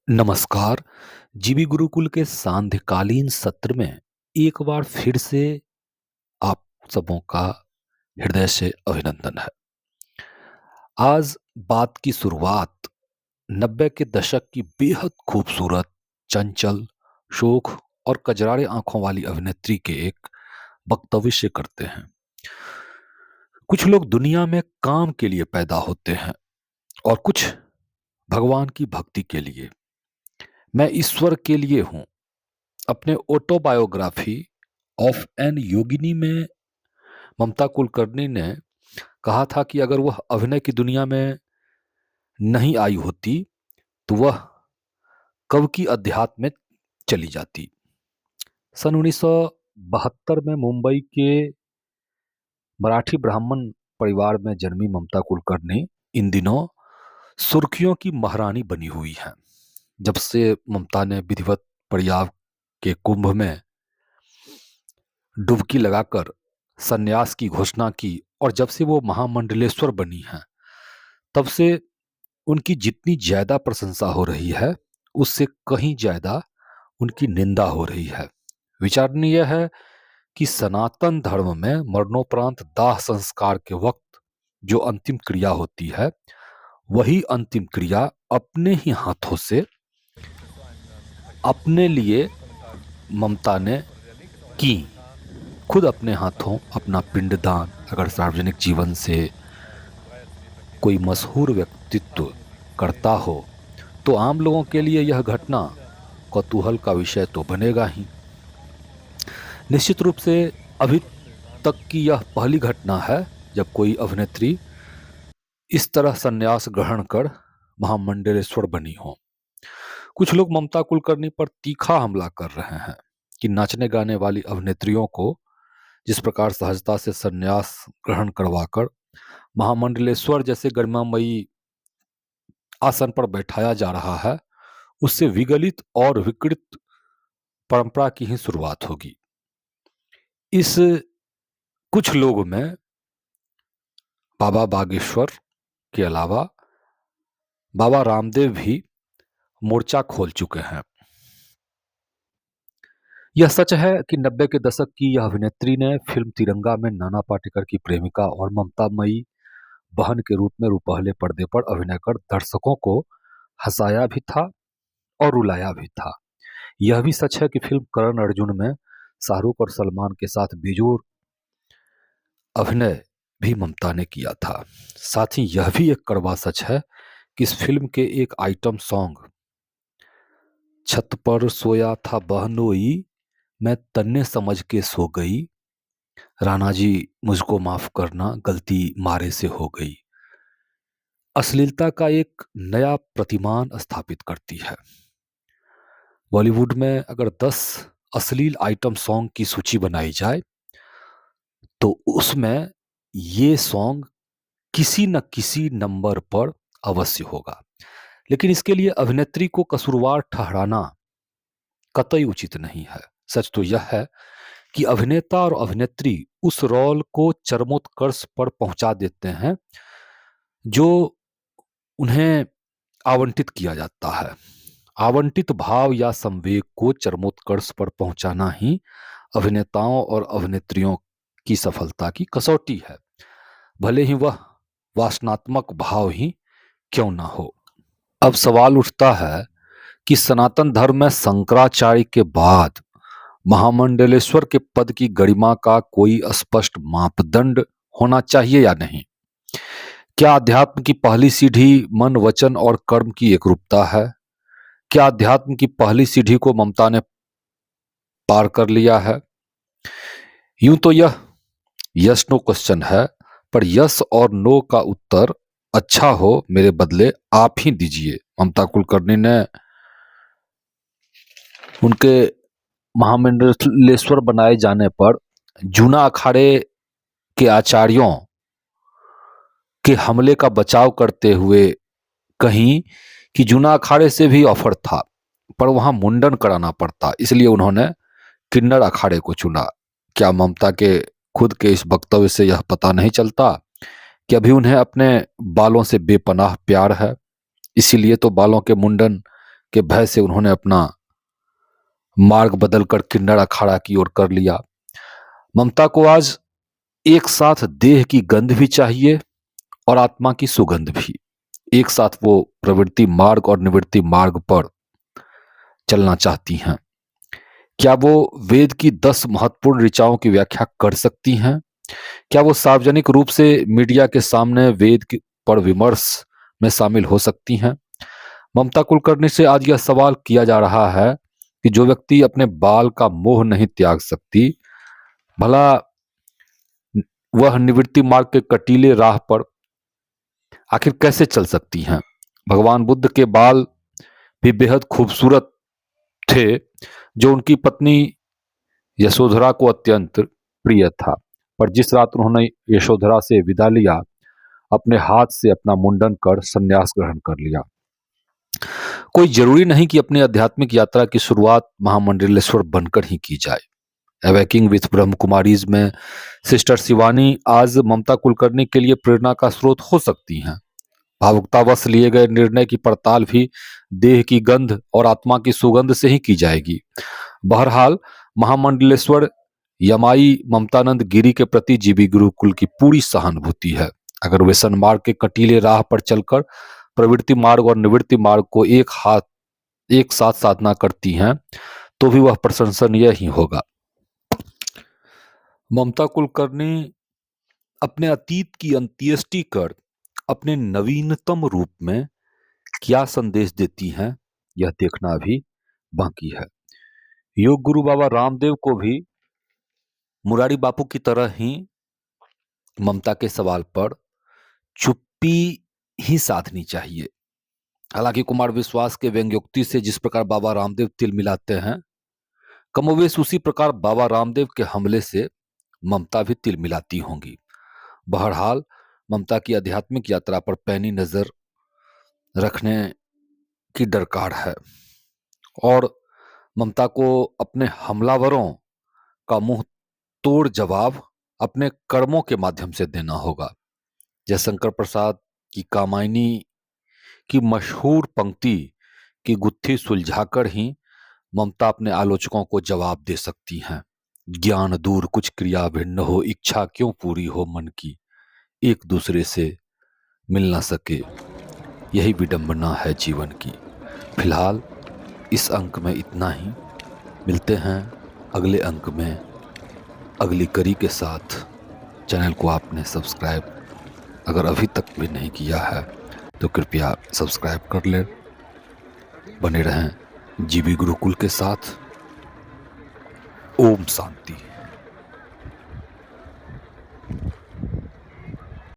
नमस्कार। जीवी गुरुकुल के सांध्यकालीन सत्र में एक बार फिर से आप सबों का हृदय से अभिनंदन है। आज बात की शुरुआत 90 के दशक की बेहद खूबसूरत, चंचल, शोख और कजरारे आंखों वाली अभिनेत्री के एक वक्तव्य से करते हैं। कुछ लोग दुनिया में काम के लिए पैदा होते हैं और कुछ भगवान की भक्ति के लिए। मैं ईश्वर के लिए हूँ। अपने ऑटोबायोग्राफी ऑफ एन योगिनी में ममता कुलकर्णी ने कहा था कि अगर वह अभिनय की दुनिया में नहीं आई होती तो वह कब की अध्यात्म में चली जाती। सन 1972 में मुंबई के मराठी ब्राह्मण परिवार में जन्मी ममता कुलकर्णी इन दिनों सुर्खियों की महारानी बनी हुई हैं। जब से ममता ने विधिवत प्रयाग के कुंभ में डुबकी लगाकर संन्यास की घोषणा की और जब से वो महामंडलेश्वर बनी हैं, तब से उनकी जितनी ज्यादा प्रशंसा हो रही है, उससे कहीं ज्यादा उनकी निंदा हो रही है। विचारणीय है कि सनातन धर्म में मरणोपरांत दाह संस्कार के वक्त जो अंतिम क्रिया होती है, वही अंतिम क्रिया अपने ही हाथों से अपने लिए ममता ने की। खुद अपने हाथों अपना पिंडदान अगर सार्वजनिक जीवन से कोई मशहूर व्यक्तित्व करता हो, तो आम लोगों के लिए यह घटना कौतूहल का विषय तो बनेगा ही। निश्चित रूप से अभी तक की यह पहली घटना है जब कोई अभिनेत्री इस तरह संन्यास ग्रहण कर महामंडलेश्वर बनी हो। कुछ लोग ममता कुलकर्णी पर तीखा हमला कर रहे हैं कि नाचने गाने वाली अभिनेत्रियों को जिस प्रकार सहजता से संन्यास ग्रहण करवाकर महामंडलेश्वर जैसे गरिमामयी आसन पर बैठाया जा रहा है, उससे विगलित और विकृत परंपरा की ही शुरुआत होगी। इस कुछ लोगों में बाबा बागेश्वर के अलावा बाबा रामदेव भी मोर्चा खोल चुके हैं। यह सच है कि 90 के दशक की यह अभिनेत्री ने फिल्म तिरंगा में नाना पाटेकर की प्रेमिका और ममतामयी बहन के रूप में रुपहले पर्दे पर अभिनय कर दर्शकों को हंसाया भी था और रुलाया भी था। यह भी सच है कि फिल्म करण अर्जुन में शाहरुख और सलमान के साथ बेजोड़ अभिनय भी ममता ने किया था। साथ ही यह भी एक कड़वा सच है कि इस फिल्म के एक आइटम सॉन्ग छत पर सोया था बहनोई मैं तन्ने समझ के सो गई, राणा जी मुझको माफ करना गलती मारे से हो गई, अश्लीलता का एक नया प्रतिमान स्थापित करती है। बॉलीवुड में अगर 10 अश्लील आइटम सॉन्ग की सूची बनाई जाए तो उसमें ये सॉन्ग किसी न किसी नंबर पर अवश्य होगा। लेकिन इसके लिए अभिनेत्री को कसूरवार ठहराना कतई उचित नहीं है। सच तो यह है कि अभिनेता और अभिनेत्री उस रोल को चरमोत्कर्ष पर पहुंचा देते हैं जो उन्हें आवंटित किया जाता है। आवंटित भाव या संवेग को चरमोत्कर्ष पर पहुंचाना ही अभिनेताओं और अभिनेत्रियों की सफलता की कसौटी है, भले ही वह वासनात्मक भाव ही क्यों ना हो। अब सवाल उठता है कि सनातन धर्म में शंकराचार्य के बाद महामंडलेश्वर के पद की गरिमा का कोई स्पष्ट मापदंड होना चाहिए या नहीं। क्या अध्यात्म की पहली सीढ़ी मन, वचन और कर्म की एकरूपता है? क्या अध्यात्म की पहली सीढ़ी को ममता ने पार कर लिया है? यूं तो यह यस नो क्वेश्चन है, पर यस और नो का उत्तर अच्छा हो मेरे बदले आप ही दीजिए। ममता कुलकर्णी ने उनके महामंडलेश्वर बनाए जाने पर जूना अखाड़े के आचार्यों के हमले का बचाव करते हुए कहीं कि जूना अखाड़े से भी ऑफर था, पर वहां मुंडन कराना पड़ता, इसलिए उन्होंने किन्नर अखाड़े को चुना। क्या ममता के खुद के इस वक्तव्य से यह पता नहीं चलता कि अभी उन्हें अपने बालों से बेपनाह प्यार है, इसीलिए तो बालों के मुंडन के भय से उन्होंने अपना मार्ग बदलकर किन्नर अखाड़ा की ओर कर लिया। ममता को आज एक साथ देह की गंध भी चाहिए और आत्मा की सुगंध भी। एक साथ वो प्रवृत्ति मार्ग और निवृत्ति मार्ग पर चलना चाहती हैं। क्या वो वेद की 10 महत्वपूर्ण ऋचाओं की व्याख्या कर सकती हैं? क्या वो सार्वजनिक रूप से मीडिया के सामने पर विमर्श में शामिल हो सकती हैं? ममता कुलकर्णी से आज यह सवाल किया जा रहा है कि जो व्यक्ति अपने बाल का मोह नहीं त्याग सकती, भला वह निवृत्ति मार्ग के कटीले राह पर आखिर कैसे चल सकती हैं? भगवान बुद्ध के बाल भी बेहद खूबसूरत थे, जो उनकी पत्नी यशोधरा को अत्यंत प्रिय था। पर जिस रात उन्होंने यशोधरा से विदा लिया, अपने हाथ से अपना मुंडन कर संन्यास ग्रहण कर लिया। कोई जरूरी नहीं कि अपनी आध्यात्मिक यात्रा की शुरुआत महामंडलेश्वर बनकर ही की जाए। अवेकिंग विथ ब्रह्म कुमारीज में सिस्टर शिवानी आज ममता कुलकर्णी के लिए प्रेरणा का स्रोत हो सकती हैं। भावुकतावश लिए गए निर्णय की पड़ताल भी देह की गंध और आत्मा की सुगंध से ही की जाएगी। बहरहाल महामंडलेश्वर यमाई ममतानंद गिरी के प्रति जीवी गुरुकुल की पूरी सहानुभूति है। अगर वे सन्मार्ग के कटीले राह पर चलकर प्रवृत्ति मार्ग और निवृत्ति मार्ग को एक साथ साधना करती हैं, तो भी वह प्रशंसनीय ही होगा। ममता कुलकर्णी अपने अतीत की अंत्येष्टि कर अपने नवीनतम रूप में क्या संदेश देती हैं, यह देखना भी बाकी है। योग गुरु बाबा रामदेव को भी मुरारी बापू की तरह ही ममता के सवाल पर चुप्पी ही साधनी चाहिए। हालांकि कुमार विश्वास के व्यंग्योक्ति से जिस प्रकार बाबा रामदेव तिल मिलाते हैं, कमोवेश उसी प्रकार बाबा रामदेव के हमले से ममता भी तिल मिलाती होंगी। बहरहाल ममता की आध्यात्मिक यात्रा पर पैनी नजर रखने की दरकार है और ममता को अपने हमलावरों का मुंह तोड़ जवाब अपने कर्मों के माध्यम से देना होगा। जयशंकर प्रसाद की कामायनी की मशहूर पंक्ति की गुत्थी सुलझाकर ही ममता अपने आलोचकों को जवाब दे सकती हैं। ज्ञान दूर कुछ क्रिया भिन्न हो, इच्छा क्यों पूरी हो मन की, एक दूसरे से मिल ना सके, यही विडंबना है जीवन की। फिलहाल इस अंक में इतना ही। मिलते हैं अगले अंक में अगली कड़ी के साथ। चैनल को आपने सब्सक्राइब अगर अभी तक भी नहीं किया है तो कृपया सब्सक्राइब कर लें। बने रहें जीवी गुरुकुल के साथ। ओम शांति।